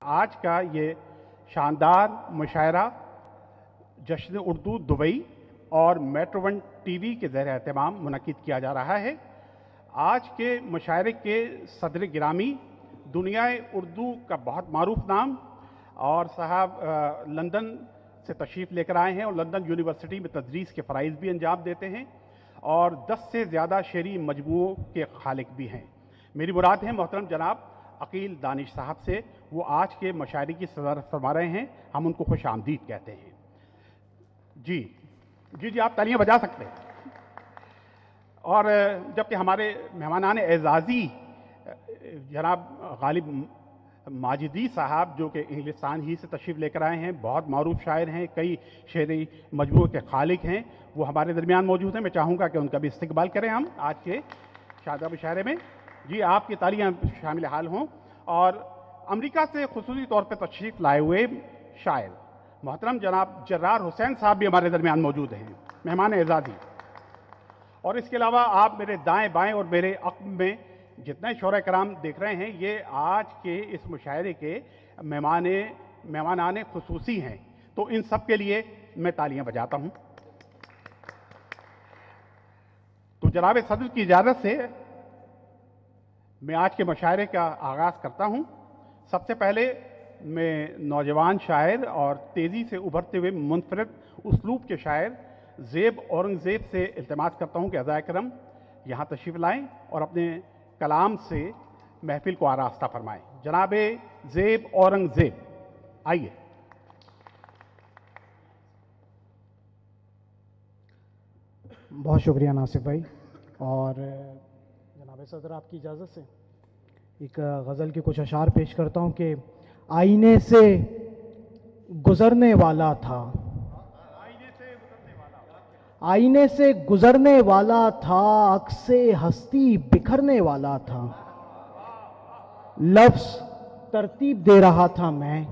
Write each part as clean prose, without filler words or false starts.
आज का ये शानदार मुशायरा जश्न उर्दू दुबई और मेट्रो वन टीवी के ज़रिए एहतमाम मुनक़िद किया जा रहा है। आज के मुशायरे के सदर गिरामी दुनिया उर्दू का बहुत मारूफ नाम और साहब लंदन से तशरीफ़ लेकर आए हैं और लंदन यूनिवर्सिटी में तदरीस के फ़राइज़ भी अंजाम देते हैं और 10 से ज़्यादा शेरी मजमूओं के खालिक भी हैं। मेरी मुराद है मोहतरम जनाब अकील दानिश साहब से, वो आज के मुशायरे की सदारत फरमा रहे हैं। हम उनको खुश आमदीद कहते हैं। जी जी जी, आप तालियां बजा सकते हैं। और जबकि हमारे मेहमानान एजाज़ी जनाब गालिब माजिदी साहब जो कि इंग्लिस्तान ही से तशरीफ़ लेकर आए हैं, बहुत मारूफ शायर हैं, कई शेरी मजमूए के खालिक हैं, वो हमारे दरमियान मौजूद हैं। मैं चाहूँगा कि उनका भी इस्तकबाल करें हम आज के शादा मुशायरे में। जी, आपकी तालियां शामिल हाल हों। और अमेरिका से खुसूसी तौर पर तशरीफ़ लाए हुए शायर मोहतरम जनाब जर्रार हुसैन साहब भी हमारे दरमियान मौजूद हैं, मेहमान एजाज़ी। और इसके अलावा आप मेरे दाएं बाएं और मेरे अक़ब में जितने शोरा कराम देख रहे हैं, ये आज के इस मुशायरे के मेहमानाने खुसूसी हैं, तो इन सब के लिए मैं तालियां बजाता हूं। तो जनाब सदर की इजाज़त से मैं आज के मुशायरे का आगाज़ करता हूं। सबसे पहले मैं नौजवान शायर और तेज़ी से उभरते हुए मुनफरद उसलूब के शायर ज़ेब औरंगज़ेब से इल्तिमास करता हूं कि अज़ाए करम यहाँ तशरीफ़ लाएँ और अपने कलाम से महफिल को आरास्ता फरमाएँ। जनाब ज़ेब औरंगज़ेब, आइए। बहुत शुक्रिया नासिफ भाई। और जनाब सदर आपकी इजाज़त से एक गज़ल के कुछ अशार पेश करता हूँ कि आईने से गुज़रने वाला था, आईने से गुज़रने वाला था, अक्से हस्ती बिखरने वाला था, लफ्ज़ तरतीब दे रहा था मैं,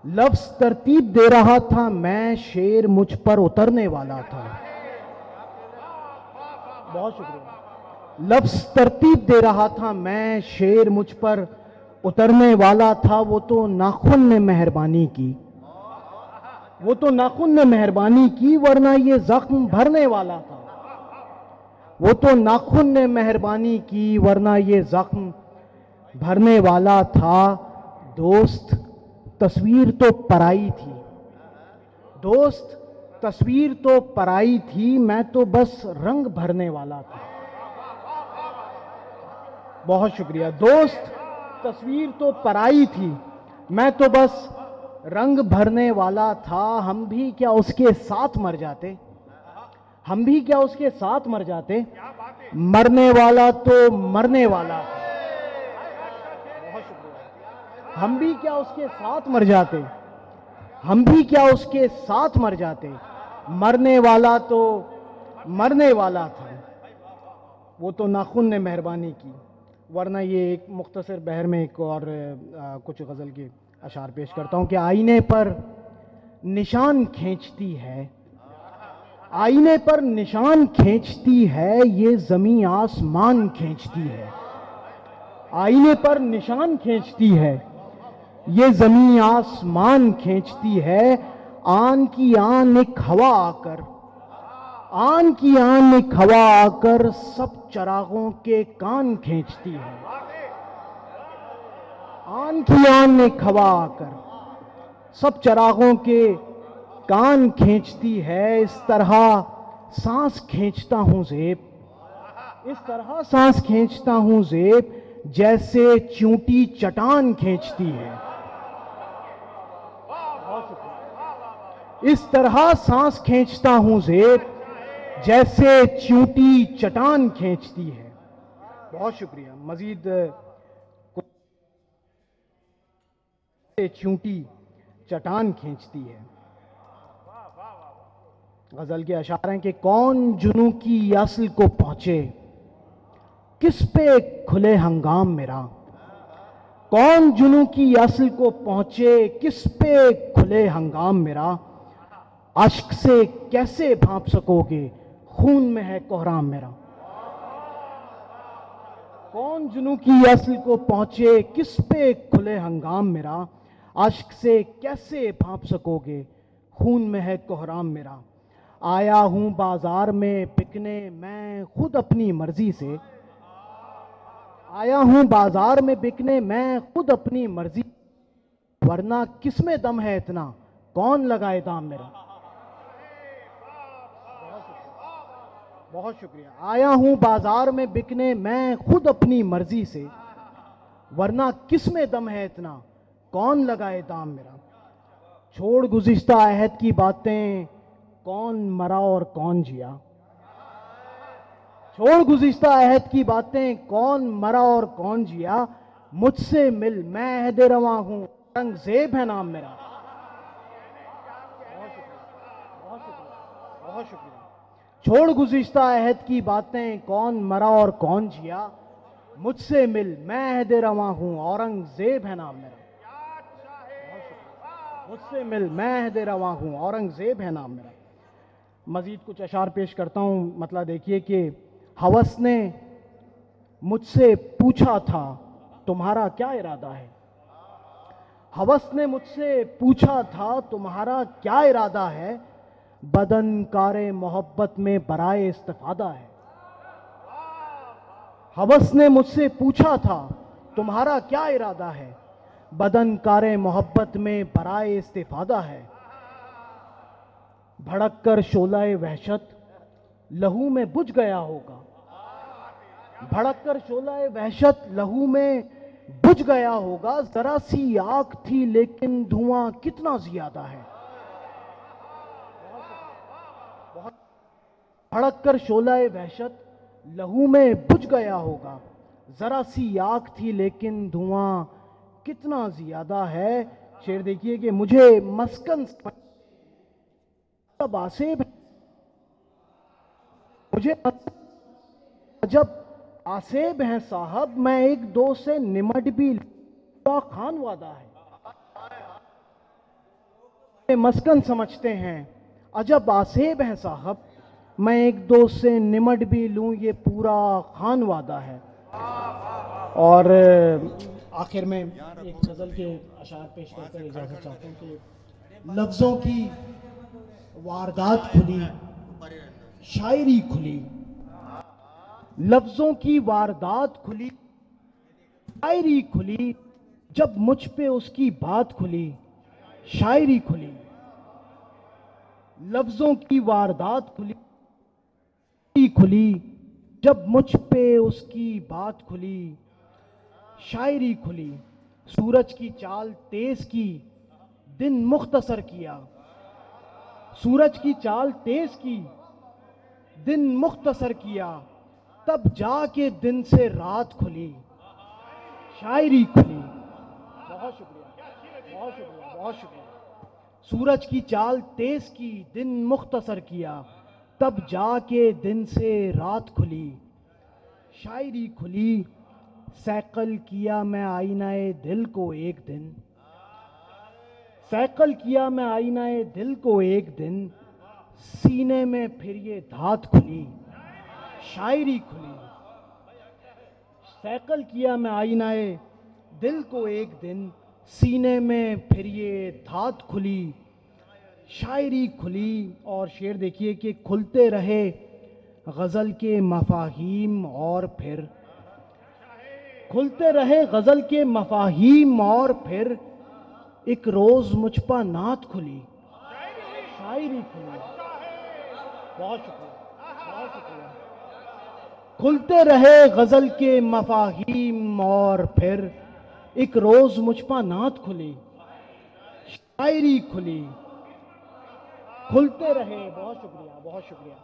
लफ्ज़ तरतीब दे रहा था मैं, शेर मुझ पर उतरने वाला था। बहुत शुक्रिया। लफ्ज़ तरतीब दे रहा था मैं, शेर मुझ पर उतरने वाला था। वो तो नाखून ने मेहरबानी की, वो तो नाखून ने मेहरबानी की, वरना ये जख्म भरने वाला था। वो तो नाखून ने मेहरबानी की, वरना ये जख्म भरने वाला था। दोस्त तस्वीर तो पराई थी, दोस्त तस्वीर तो पराई थी, मैं तो बस रंग भरने वाला था। बहुत शुक्रिया। दोस्त तस्वीर तो पराई थी, मैं तो बस रंग भरने वाला था। हम भी क्या उसके साथ मर जाते, हम भी क्या उसके साथ मर जाते, मरने वाला तो मरने वाला था। बहुत शुक्रिया। हम भी क्या उसके साथ मर जाते, हम भी क्या उसके साथ मर जाते, मरने वाला तो मरने वाला था। वो तो नाखून ने मेहरबानी की, वरना ये एक मुख्तसर बहर में एक और कुछ गज़ल के अशार पेश करता हूँ कि आईने पर निशान खींचती है, आईने पर निशान खींचती है, ये ज़मीं आसमान खींचती है। आईने पर निशान खींचती है, ये ज़मीं आसमान खींचती है। आन की आन एक हवा आकर, आन की आन एक हवा आकर सब चरागों के कान खींचती है। आन की आन एक हवा आकर सब चरागों के कान खींचती है। इस तरह सांस खींचता हूं ज़ेब, इस तरह सांस खींचता हूं ज़ेब, जैसे चींटी चट्टान खींचती है। इस तरह सांस खींचता हूं ज़ेब, जैसे चींटी चट्टान खींचती है। बहुत शुक्रिया। मजीद चींटी चट्टान खींचती है। गजल के अशार हैं कि कौन जुनू की असल को पहुंचे, किस पे खुले हंगाम मेरा, कौन जुनू की असल को पहुंचे, किस पे खुले हंगाम मेरा, अश्क से कैसे भांप सकोगे, खून में है कोहराम मेरा। कौन जुनू की असल को पहुंचे, किस पे खुले हंगाम मेरा, आश्क से कैसे भांप सकोगे, खून में है कोहराम मेरा। आया हूं बाजार में बिकने मैं खुद अपनी मर्जी से, आया हूं बाजार में बिकने मैं खुद अपनी मर्जी, वरना किसमें दम है इतना, कौन लगाए दाम मेरा। बहुत शुक्रिया। आया हूं बाजार में बिकने मैं खुद अपनी मर्जी से, वरना किसमें दम है इतना, कौन लगाए दाम मेरा। छोड़ गुज़िश्ता अहद की बातें, कौन मरा और कौन जिया। छोड़ गुज़िश्ता अहद की बातें, कौन मरा और कौन जिया। मुझसे मिल मैं अहद रवा हूं, औरंगज़ेब है नाम मेरा। बहुत शुक्रिया, बहुत शुक्रिया, बहुत शुक्रिया। छोड़ गुज़िश्ता अहद की बातें, कौन मरा और कौन जिया। मुझसे मिल मैं अहद रवा हूं, औरंगज़ेब है नाम मेरा। मुझसे मिल मैं अहद रवा हूं, औरंगज़ेब है नाम मेरा। मजीद कुछ अशार पेश करता हूं। मतलब देखिए कि हवस ने मुझसे पूछा था तुम्हारा क्या इरादा है। हवस ने मुझसे पूछा था तुम्हारा क्या इरादा है, बदन कारे मोहब्बत में बराए इस्तिफादा है। हवस ने मुझसे पूछा था तुम्हारा क्या इरादा है, बदन कारे मोहब्बत में बराए इस्तिफादा है। भड़क कर शोलाए वहशत लहू में बुझ गया होगा, भड़क कर शोलाए वहशत लहू में बुझ गया होगा। जरा सी आग थी लेकिन धुआं कितना ज्यादा है। भड़क कर शोलाए वहशत लहू में बुझ गया होगा, जरा सी आग थी लेकिन धुआं कितना ज्यादा है। शेर देखिए कि मुझे मस्कन सब आसेब, मुझे जब आसेब हैं साहब, मैं एक दो से निमट भी खान वादा है। मस्कन समझते हैं अजब आसेब हैं साहब, मैं एक दो से निमट भी लूं ये पूरा खान वादा है। और आखिर में एक गजल के अशार पेश करकर इजाजत चाहता हूं कि लफ्जों की वारदात खुली, शायरी खुली। लफ्जों की वारदात खुली, शायरी खुली, जब मुझ पे उसकी बात खुली, शायरी खुली। लफ्जों की वारदात खुली, शायरी खुली, जब मुझ पे उसकी बात खुली, शायरी खुली। सूरज की चाल तेज की, दिन मुख्तसर किया। सूरज की चाल तेज की, दिन मुख्तसर किया, तब जाके दिन से रात खुली, शायरी खुली। बहुत शुक्रिया, बहुत शुक्रिया, बहुत शुक्रिया। सूरज की चाल तेज की, दिन मुख्तसर किया, तब जाके दिन से रात खुली, शायरी खुली। सैकल किया मैं आईनाए दिल को एक दिन, सैकल किया मैं आईनाए दिल को एक दिन, सीने में फिर ये धात खुली, शायरी खुली। सैकल किया मैं आईनाए दिल को एक दिन, सीने में फिर ये धात खुली, शायरी खुली। और शेर देखिए कि खुलते रहे गज़ल के मफाहीम और फिर, खुलते रहे गज़ल के मफाहीम और फिर, एक रोज मुझ पर नात खुली, शायरी खुली। बहुत शुक्रिया, बहुत शुक्रिया। खुलते रहे गज़ल के मफाहीम और फिर, एक रोज मुझ पर नात खुली, शायरी खुली। खुलते रहे, बहुत शुक्रिया, बहुत शुक्रिया।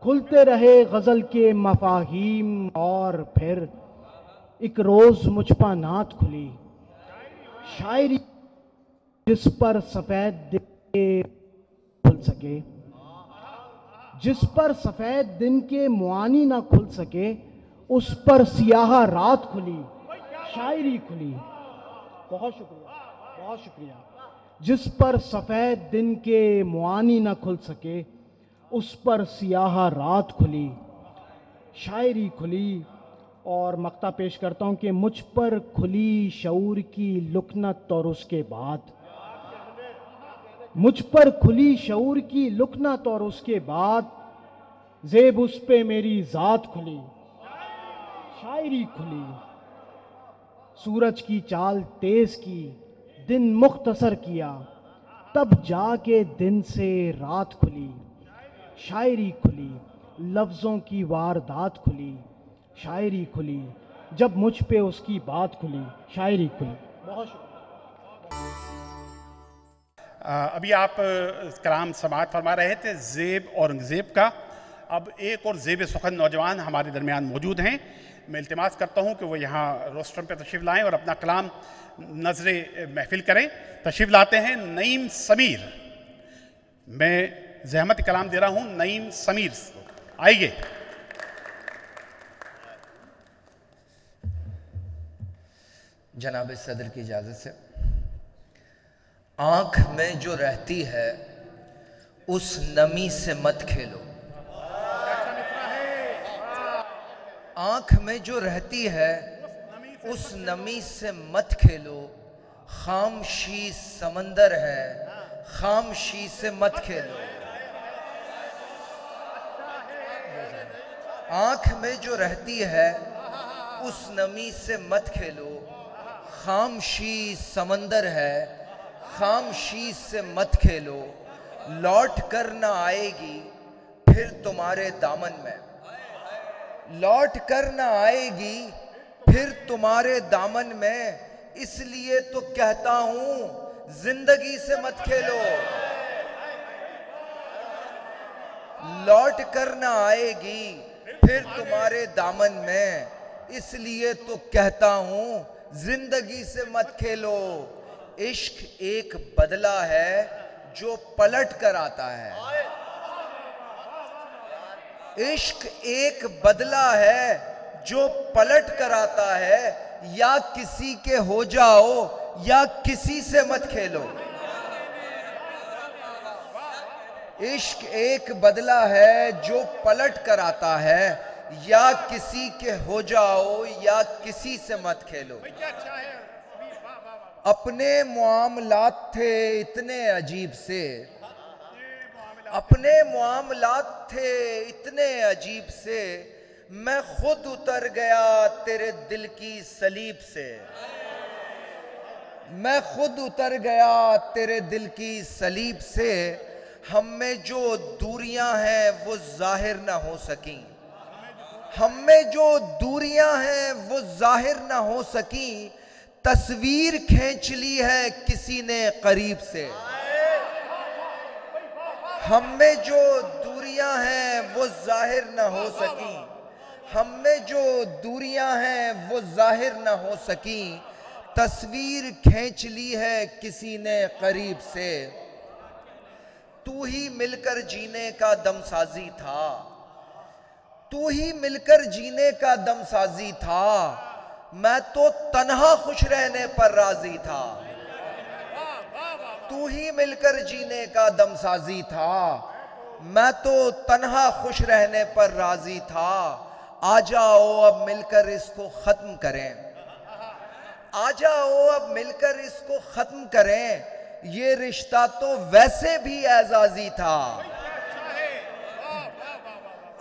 खुलते रहे गज़ल के मफाहीम और फिर, एक रोज मुझ पर नात खुली, शायरी। जिस पर सफेद दिन के खुल सके, जिस पर सफेद दिन के मुआनी ना खुल सके, उस पर सियाह रात खुली, शायरी खुली। बहुत शुक्रिया, बहुत शुक्रिया। जिस पर सफेद दिन के मुआनी ना खुल सके, उस पर सियाह रात खुली, शायरी खुली। और मक्ता पेश करता हूं कि मुझ पर खुली शऊर की लुकनत और उसके बाद, मुझ पर खुली शऊर की लुकनत और उसके बाद ज़ेब उस पे मेरी ज़ात खुली, शायरी खुली। सूरज की चाल तेज की, दिन मुख्तसर किया, तब जाके दिन से रात खुली, शायरी खुली। लफ्ज़ों की वारदात खुली, शायरी खुली। जब मुझ पे उसकी बात खुली, शायरी खुली। बहुत शुक्रिया। अभी आप कलाम समाअत फरमा रहे थे ज़ेब औरंगज़ेब का। अब एक और ज़ेब सुखन नौजवान हमारे दरमियान मौजूद हैं। मैं इल्तिमास करता हूं कि वो यहाँ रोस्ट्रम पे तशरीफ़ लाएं और अपना कलाम नज़र महफिल करें। तशरीफ़ लाते हैं नईम समीर। मैं ज़हमत कलाम दे रहा हूं नईम समीर, आइए। जनाब सदर की इजाज़त से, आँख में जो रहती है उस नमी से मत खेलो। आँख में जो रहती है उस नमी से मत खेलो। खामशी समंदर है, खामशी से मत खेलो। आँख में जो रहती है उस नमी से मत खेलो। खामशी समंदर है, खामशी से मत खेलो। लौट कर ना आएगी फिर तुम्हारे दामन में, लौट कर ना आएगी फिर तुम्हारे दामन में। इसलिए तो कहता हूं जिंदगी से मत खेलो। लौट कर ना आएगी फिर तुम्हारे दामन में, इसलिए तो कहता हूं जिंदगी से मत खेलो। इश्क एक बदला है जो पलट कर आता है। इश्क एक बदला है जो पलट कर आता है। या किसी के हो जाओ या किसी से मत खेलो। इश्क एक बदला है जो पलट कर आता है। या किसी के हो जाओ या किसी से मत खेलो। अपने मामलात थे इतने अजीब से, अपने मामलात थे इतने अजीब से, मैं खुद उतर गया तेरे दिल की सलीब से। मैं खुद उतर गया तेरे दिल की सलीब से। हम में जो दूरियां हैं वो जाहिर ना हो सकी। हम में जो दूरियां हैं वो जाहिर ना हो सकी। तस्वीर खींच ली है किसी ने करीब से। हम में जो दूरियां हैं वो जाहिर ना हो सकी। हम में जो दूरियां हैं वो जाहिर ना हो सकी। तस्वीर खींच ली है किसी ने करीब से। तू ही मिलकर जीने का दमसाजी था, तू ही मिलकर जीने का दमसाजी था। मैं तो तन्हा खुश रहने पर राजी था। तू ही मिलकर जीने का दमसाजी था। मैं तो तन्हा खुश रहने पर राजी था। आ जाओ अब मिलकर इसको खत्म करें। आ जाओ अब मिलकर इसको खत्म करें। ये रिश्ता तो वैसे भी एजाजी था।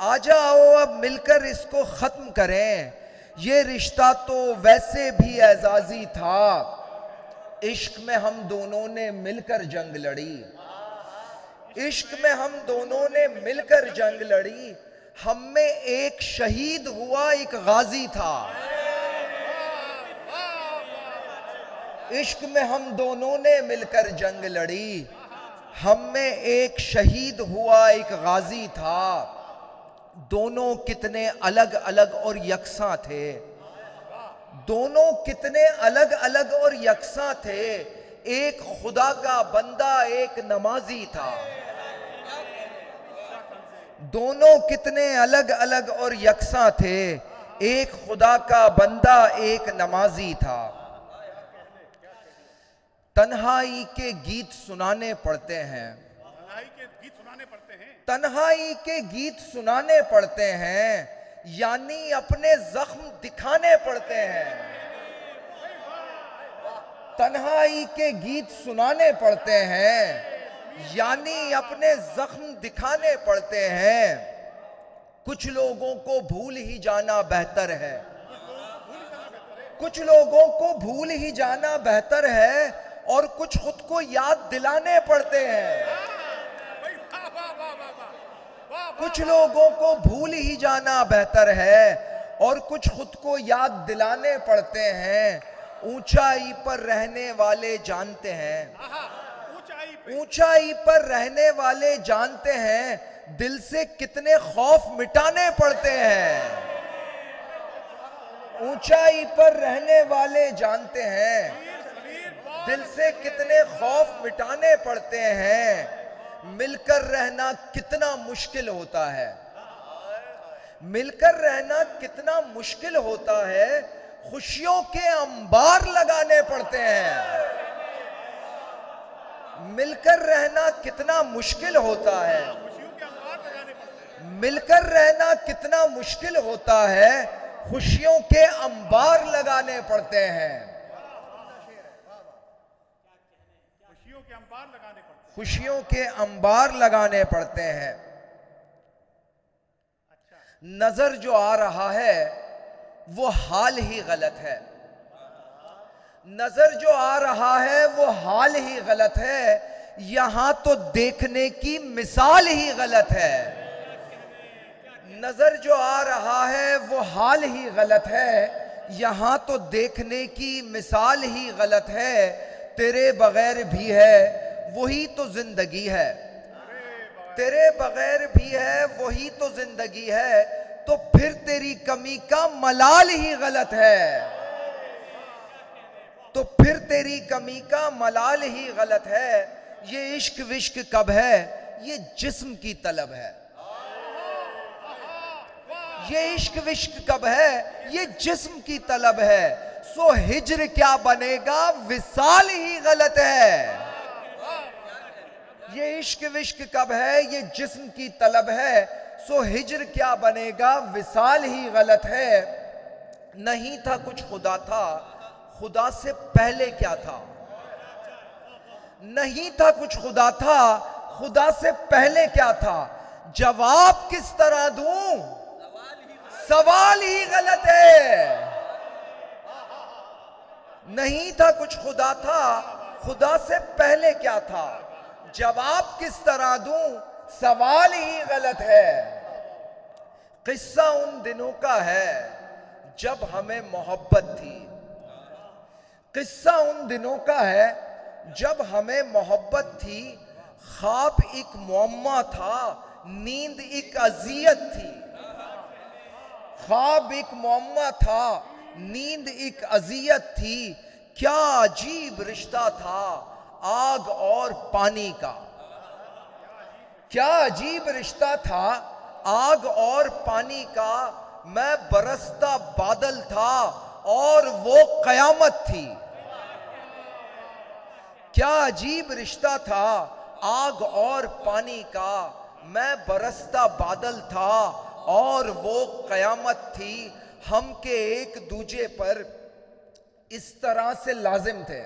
आ जाओ अब मिलकर इसको खत्म करें। ये रिश्ता तो वैसे भी एजाजी था। इश्क में हम दोनों ने मिलकर जंग लड़ी। इश्क में हम दोनों ने मिलकर जंग लड़ी। हम में एक शहीद हुआ एक गाजी था। इश्क में हम दोनों ने मिलकर जंग लड़ी। हम में एक शहीद हुआ एक गाजी था। दोनों कितने अलग अलग और यकसा थे। दोनों कितने अलग अलग और यकसा थे। एक खुदा का बंदा एक नमाजी था। दोनों कितने अलग अलग और यकसा थे। एक खुदा का बंदा एक नमाजी था। तन्हाई के गीत सुनाने पड़ते हैं। तन्हाई के गीत सुनाने पड़ते हैं। यानी अपने जख्म दिखाने पड़ते हैं, तन्हाई के गीत सुनाने पड़ते हैं, यानी अपने जख्म दिखाने पड़ते हैं। कुछ लोगों को भूल ही जाना बेहतर है, कुछ लोगों को भूल ही जाना बेहतर है, और कुछ खुद को याद दिलाने पड़ते हैं। कुछ लोगों को भूल ही जाना बेहतर है और कुछ खुद को याद दिलाने पड़ते हैं। ऊंचाई पर रहने वाले जानते हैं, ऊंचाई पर रहने वाले जानते हैं दिल से कितने खौफ मिटाने पड़ते हैं। ऊंचाई पर रहने वाले जानते हैं दिल से कितने खौफ मिटाने पड़ते हैं। मिलकर रहना कितना मुश्किल होता है, मिलकर रहना कितना मुश्किल होता है। खुशियों के अंबार लगाने पड़ते हैं। मिलकर रहना कितना मुश्किल होता है, मिलकर रहना कितना मुश्किल होता है। खुशियों के अंबार लगाने पड़ते हैं, खुशियों के अंबार लगाने पड़ते हैं। नजर जो आ रहा है वो हाल ही गलत है, नजर जो आ रहा है वो हाल ही गलत है। यहां तो देखने की मिसाल ही गलत है। नजर जो आ रहा है वो हाल ही गलत है, यहां तो देखने की मिसाल ही गलत है। तेरे बगैर भी है वही तो जिंदगी है, तेरे बगैर भी है वही तो जिंदगी है। तो फिर तेरी कमी का मलाल ही गलत है, तो फिर तेरी कमी का मलाल ही गलत है। ये इश्क विश्क कब है, ये जिस्म की तलब है। ये इश्क विश्क कब है, ये जिस्म की तलब है। सो हिज्र क्या बनेगा, विसाल ही गलत है। ये इश्क विश्क कब है, ये जिस्म की तलब है। सो हिज्र क्या बनेगा, विसाल ही गलत है। नहीं था कुछ खुदा था, खुदा से पहले क्या था। नहीं था कुछ खुदा था, खुदा से पहले क्या था। जवाब किस तरह दूं, सवाल ही गलत है। नहीं था कुछ खुदा था, खुदा से पहले क्या था। जवाब किस तरह दूं, सवाल ही गलत है। किस्सा उन दिनों का है जब हमें मोहब्बत थी, किस्सा उन दिनों का है जब हमें मोहब्बत थी। ख्वाब एक मुअम्मा था, नींद एक अजियत थी। ख्वाब एक मुअम्मा था, नींद एक अजियत थी। क्या अजीब रिश्ता था आग और पानी का, क्या अजीब रिश्ता था आग और पानी का। मैं बरसता बादल था और वो कयामत थी। क्या अजीब रिश्ता था आग और पानी का। मैं बरसता बादल था और वो कयामत थी। हम के एक दूजे पर इस तरह से लाजिम थे,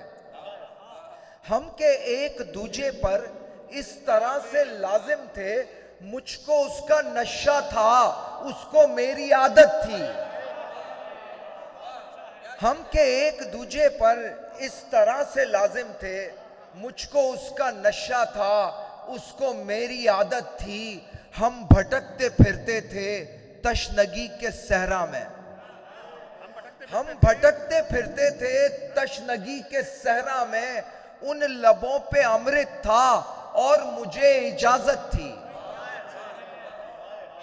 हम के एक दूजे पर इस तरह से लाजिम थे। मुझको उसका नशा था, उसको मेरी आदत थी। हम के एक दूजे पर इस तरह से लाजिम थे। मुझको उसका नशा था, उसको मेरी आदत थी। हम भटकते फिरते थे तशनगी के सहरा में, हम भटकते फिरते थे तशनगी के सहरा में। उन लबों पे अमृत था और मुझे इजाजत थी।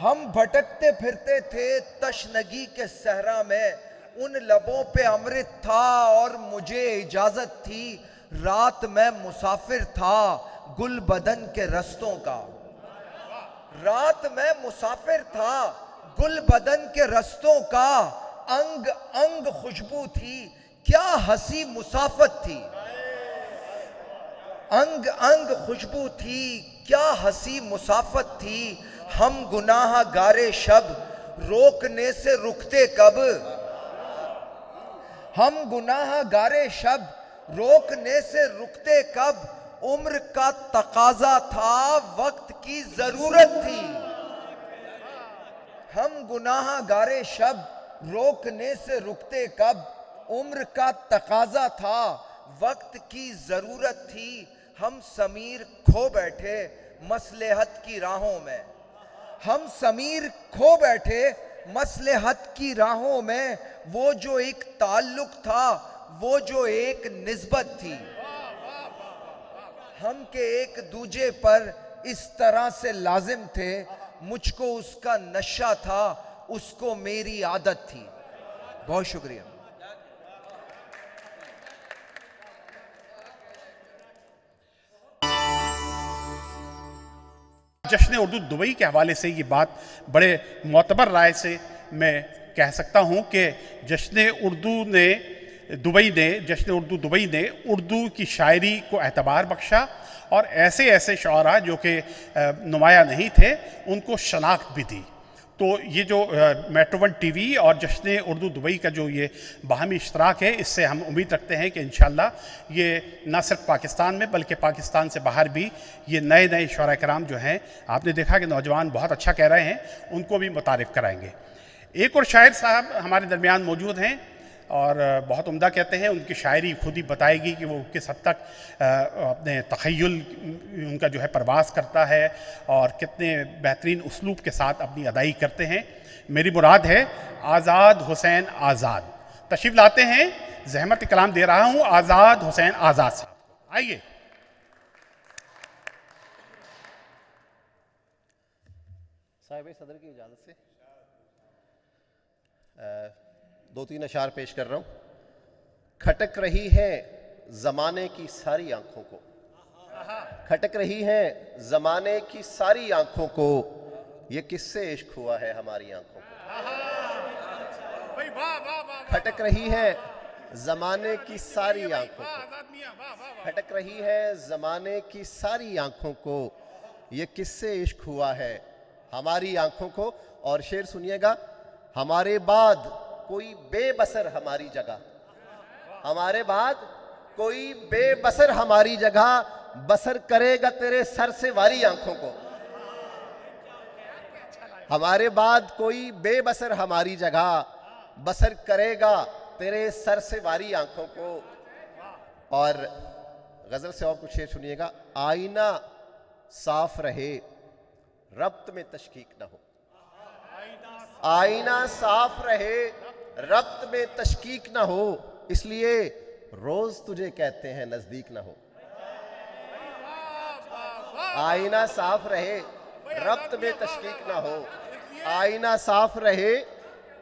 हम भटकते फिरते थे तशनगी के सहरा में। उन लबों पे अमृत था और मुझे इजाजत थी। रात में मुसाफिर था गुल बदन के रस्तों का, रात में मुसाफिर था गुल बदन के रस्तों का। अंग अंग खुशबू थी, क्या हंसी मुसाफत थी। अंग अंग खुशबू थी, क्या हंसी मुसाफत थी। हम गुनाह गारे शब रोकने से रुकते कब। हम गुनाहगारे शब रोकने से रुकते कब। उम्र का तकाजा था, वक्त की जरूरत थी। हम गुनाहगारे शब रोकने से रुकते कब। उम्र का तकाजा था, वक्त की जरूरत थी। हम समीर खो बैठे मसलहत की राहों में। हम समीर खो बैठे मसलहत की राहों में। वो जो एक ताल्लुक था, वो जो एक निस्बत थी। हम के एक दूजे पर इस तरह से लाजिम थे। मुझको उसका नशा था, उसको मेरी आदत थी। बहुत शुक्रिया। जश्न उर्दू दुबई के हवाले से ये बात बड़े मोतबर राय से मैं कह सकता हूँ कि जश्न उर्दू दुबई ने उर्दू की शायरी को एतबार बख्शा और ऐसे ऐसे शुअरा जो कि नुमाया नहीं थे उनको शनाख्त भी दी। तो ये जो मेट्रो1 टीवी और जश्न उर्दू दुबई का जो ये बाहमी इश्तराक है, इससे हम उम्मीद रखते हैं कि इंशाअल्लाह ये न सिर्फ पाकिस्तान में बल्कि पाकिस्तान से बाहर भी ये नए नए शुअरा कराम जो हैं, आपने देखा कि नौजवान बहुत अच्छा कह रहे हैं, उनको भी मुतारिफ़ कराएंगे। एक और शायर साहब हमारे दरमियान मौजूद हैं और बहुत उम्दा कहते हैं। उनकी शायरी खुद ही बताएगी कि वो किस हद तक अपने तख़य्युल उनका जो है परवास करता है और कितने बेहतरीन उसलूब के साथ अपनी अदाई करते हैं। मेरी मुराद है आज़ाद हुसैन आज़ाद। तशरीफ़ लाते हैं, ज़हमत कलाम दे रहा हूँ आज़ाद हुसैन आज़ाद साहब। आइए। साहिब सदर की इजाज़त से दो तीन अशार पेश कर रहा हूँ। खटक रही है ज़माने की सारी आंखों को, खटक रही है ज़माने की सारी आंखों को, ये किससे इश्क हुआ है हमारी आंखों को। खटक रही है ज़माने की सारी आंखों को, खटक रही है ज़माने की सारी आंखों को, ये किससे इश्क हुआ है हमारी आंखों को। और शेर सुनिएगा। हमारे बाद कोई बेबसर हमारी जगह, हमारे बाद कोई बेबसर हमारी जगह, बसर करेगा तेरे सर से वारी आंखों को। हमारे बाद कोई बेबसर हमारी जगह, बसर करेगा तेरे सर से वारी आंखों को। और गजल से और कुछ शेर सुनिएगा। आईना साफ रहे रब्त में तशकीक न हो, आईना साफ रहे रब्त में तशकीक न हो, इसलिए रोज तुझे कहते हैं नजदीक न हो। आईना साफ रहे रब्त में तशकीक न हो, आईना साफ रहे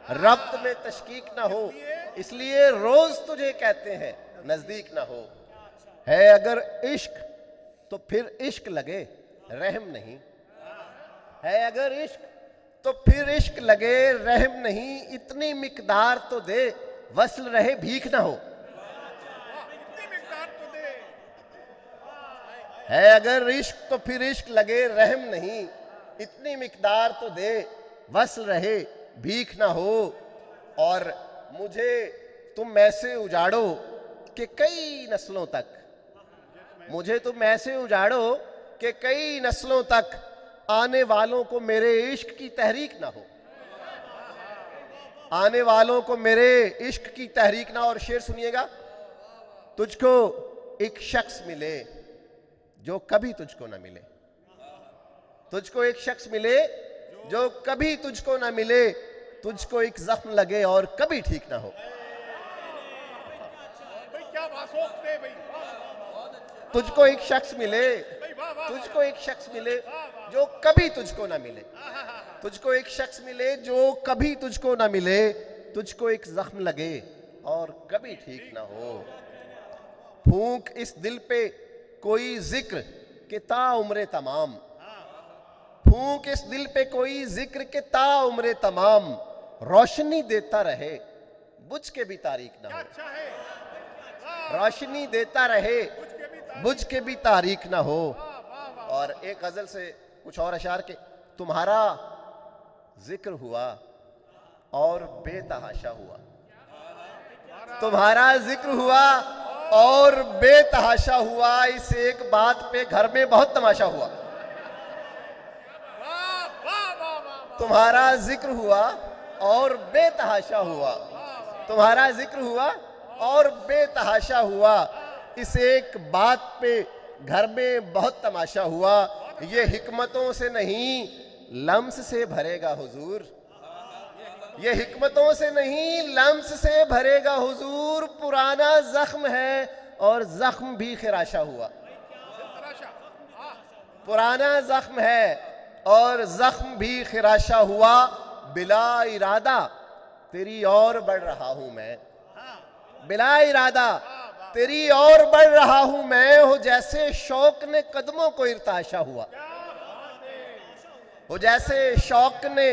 रब्त में तशकीक न हो, इसलिए रोज तुझे कहते हैं नजदीक न हो। है अगर इश्क तो फिर इश्क लगे रहम नहीं, है अगर इश्क तो फिर इश्क लगे रहम नहीं, इतनी मिकदार तो दे वस्ल रहे भीख ना हो। है अगर इश्क तो फिर इश्क लगे रहम नहीं, इतनी मिकदार तो दे वस्ल रहे भीख ना हो। और मुझे तुम ऐसे उजाड़ो कि कई नस्लों तक, मुझे तुम ऐसे उजाड़ो कि कई नस्लों तक आने वालों को मेरे इश्क की तहरीक ना हो, आने वालों को मेरे इश्क की तहरीक ना। और शेर सुनिएगा। तुझको एक शख्स मिले जो कभी तुझको ना मिले, तुझको एक शख्स मिले जो कभी तुझको ना मिले, तुझको एक जख्म लगे और कभी ठीक ना हो। तुझको एक शख्स मिले, तुझको एक शख्स मिले जो कभी तुझको ना मिले, तुझको एक शख्स मिले जो कभी तुझको ना मिले, तुझको एक जख्म लगे और कभी ठीक ना हो। फूंक इस दिल पे कोई जिक्र के ता उम्रे तमाम, फूंक इस दिल पे कोई जिक्र के ता उम्रे तमाम, रोशनी देता रहे बुझ के भी तारीक ना हो, रोशनी देता रहे बुझ के भी तारीक ना हो। और एक गजल से कुछ और अशार के। तुम्हारा जिक्र हुआ और बेतहाशा हुआ, तुम्हारा जिक्र हुआ और बेतहाशा हुआ। इस एक बात पे घर में बहुत तमाशा हुआ। तुम्हारा जिक्र हुआ और बेतहाशा हुआ, तुम्हारा जिक्र हुआ और बेतहाशा हुआ। इस एक बात पे घर में बहुत तमाशा हुआ। ये हिकमतों से नहीं लम्स से भरेगा हुजूर, ये हिकमतों से नहीं लम्स से भरेगा हुजूर। पुराना जख्म है और जख्म भी खिराशा हुआ, पुराना जख्म है और जख्म भी खिराशा हुआ। बिला इरादा तेरी और बढ़ रहा हूं मैं, बिला इरादा तेरी और बढ़ रहा हूं मैं। हो जैसे शौक ने कदमों को इर्ताशा हुआ, हो जैसे शौक ने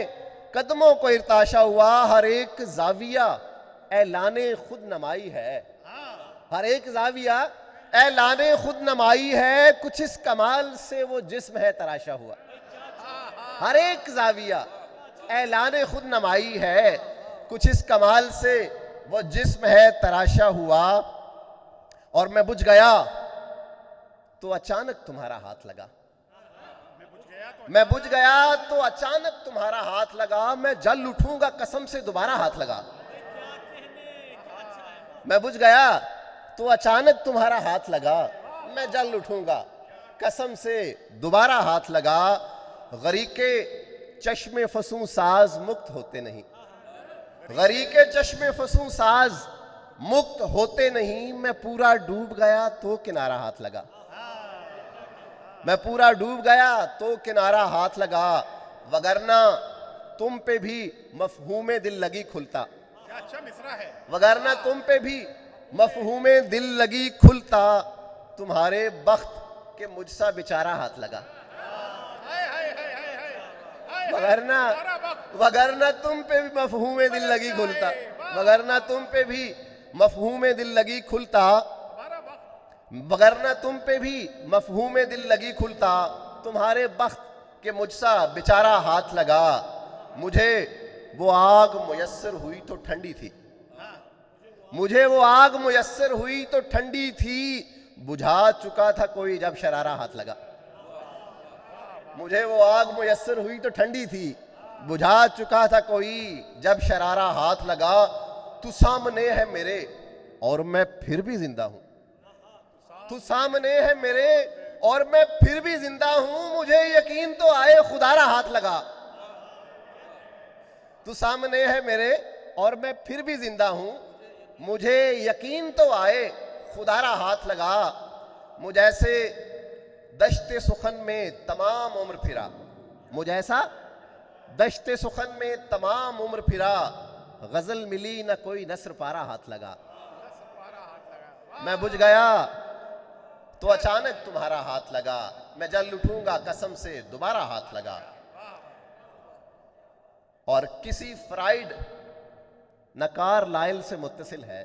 कदमों को इर्ताशा हुआ। हर एक जाविया ऐलाने खुद नमाई है, हर एक जाविया ऐलाने खुद नमाई है। कुछ इस कमाल से वो जिस्म है तराशा हुआ, हर एक जाविया ऐलाने खुद नमाई है। कुछ इस कमाल से वो जिस्म है तराशा हुआ। और मैं बुझ गया तो अचानक तुम्हारा हाथ लगा, मैं बुझ गया तो अचानक तुम्हारा हाथ लगा। मैं जल उठूंगा कसम से दोबारा हाथ लगा। मैं बुझ गया तो अचानक तुम्हारा हाथ लगा, मैं जल उठूंगा कसम से दोबारा हाथ लगा। गरीके चश्मे फसूं साज मुक्त होते नहीं, गरीके चश्मे फसूं साज मुक्त होते नहीं। मैं पूरा डूब गया तो किनारा हाथ लगा, मैं पूरा डूब गया तो किनारा हाथ लगा। वगरना तुम पे भी मफहूमे दिल लगी खुलता, अच्छा मिसरा है, वगरना तुम पे भी मफहूमे दिल लगी खुलता। तुम्हारे बख्त के मुझसा बेचारा हाथ लगा, वगरना तुम पे भी मफहूमे दिल लगी खुलता, वगरना तुम पे भी मफहूमे दिल लगी खुलता, वगरना तुम पे भी मफहूमे दिल लगी खुलता। तुम्हारे बख्त के मुझसा बेचारा हाथ लगा। मुझे वो आग मुयस्सर हुई तो ठंडी थी, मुझे वो आग मुयस्सर हुई तो ठंडी थी। बुझा चुका था कोई जब शरारा हाथ लगा, मुझे वो आग मुयस्सर हुई तो ठंडी थी। बुझा चुका था कोई जब शरारा हाथ लगा। तू सामने है मेरे और मैं फिर भी जिंदा हूं, तू सामने है मेरे और मैं फिर भी जिंदा हूं। मुझे यकीन तो आए खुदारा हाथ लगा, तू सामने है मेरे और मैं फिर भी जिंदा हूं। मुझे यकीन तो आए खुदारा हाथ लगा। मुझ ऐसे दश्ते सुखन में तमाम उम्र फिरा, मुझ ऐसा दश्ते सुखन में तमाम उम्र फिरा। गजल मिली न कोई नस्र पारा हाथ लगा। मैं बुझ गया तो अचानक तुम्हारा हाथ लगा। मैं जल उठूंगा कसम से दोबारा हाथ लगा। और किसी फ्राइड नकार लाइल से मुत्तसिल है,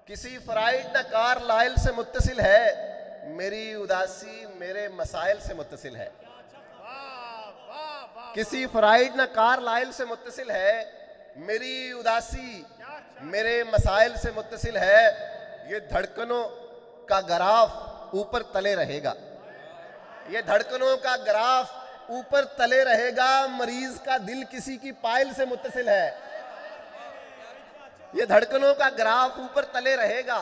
किसी फ्राइड नकार लाइल से मुत्तसिल है। मेरी उदासी मेरे मसाइल से मुत्तसिल है, किसी फ्राइड नकार लाइल से मुत्तसिल है। मेरी उदासी मेरे मसाइल से मुत्तसिल है। ये धड़कनों का ग्राफ ऊपर तले रहेगा, ये धड़कनों का ग्राफ ऊपर तले रहेगा। मरीज का दिल किसी की पायल से मुत्तसिल है, ये धड़कनों का ग्राफ ऊपर तले रहेगा।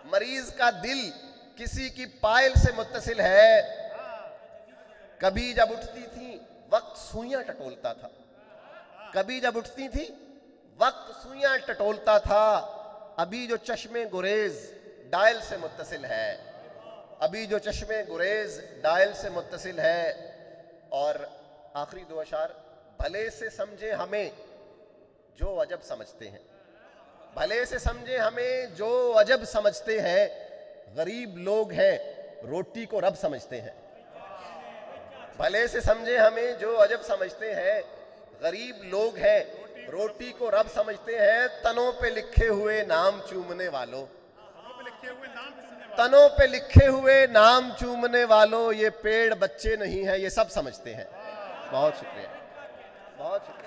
मरीज का दिल किसी की पायल से मुत्तसिल है। कभी जब उठती थी वक्त सुइयां टटोलता था, कभी जब उठती थी वक्त सुइयां टटोलता था। अभी जो चश्मे गुरेज डायल से मुत्तसिल है, अभी जो चश्मे गुरेज डायल से मुत्तसिल है। और आखिरी दो अशार। भले से समझे हमें जो अजब समझते हैं, भले से समझे हमें जो अजब समझते हैं। गरीब लोग हैं रोटी को रब समझते हैं, भले से समझे हमें जो अजब समझते हैं। गरीब लोग हैं रोटी को रब समझते हैं। तनों पे लिखे हुए नाम चूमने वालों, तनों पे लिखे हुए नाम चूमने वालों, ये पेड़ बच्चे नहीं हैं, ये सब समझते हैं। बहुत शुक्रिया, बहुत शुक्रिया।